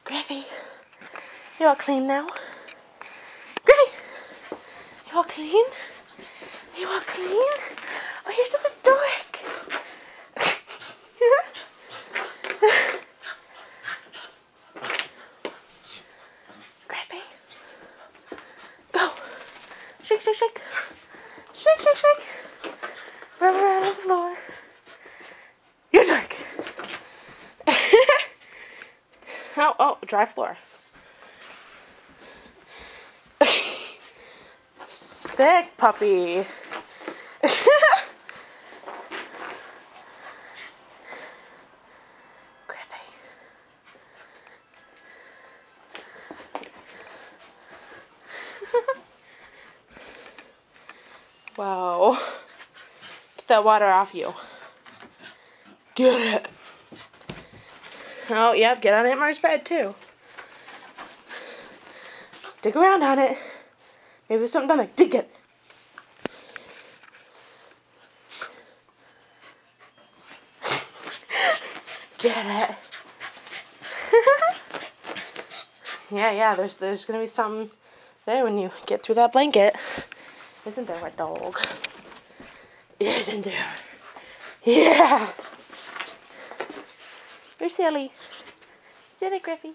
Griffy, you all clean now? Griffy, you all clean? You all clean? Oh, you're such a dork. Griffy, go. Shake, shake, shake. Shake, shake, shake. Rub around on the floor. You're dark. Oh, dry floor. Sick puppy. Griffy. Wow. Get that water off you. Get it. Oh, yep, get on Aunt Mar's bed, too. Dig around on it. Maybe there's something down there. Dig it. Get it. Yeah, there's gonna be something there when you get through that blanket. Isn't there, wet dog? Isn't there? Yeah. You're silly. Silly Griffy.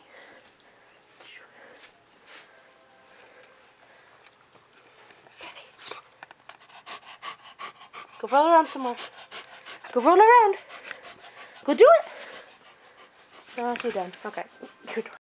Go roll around some more. Go roll around. Go do it. Oh, you're done. Okay. Your turn.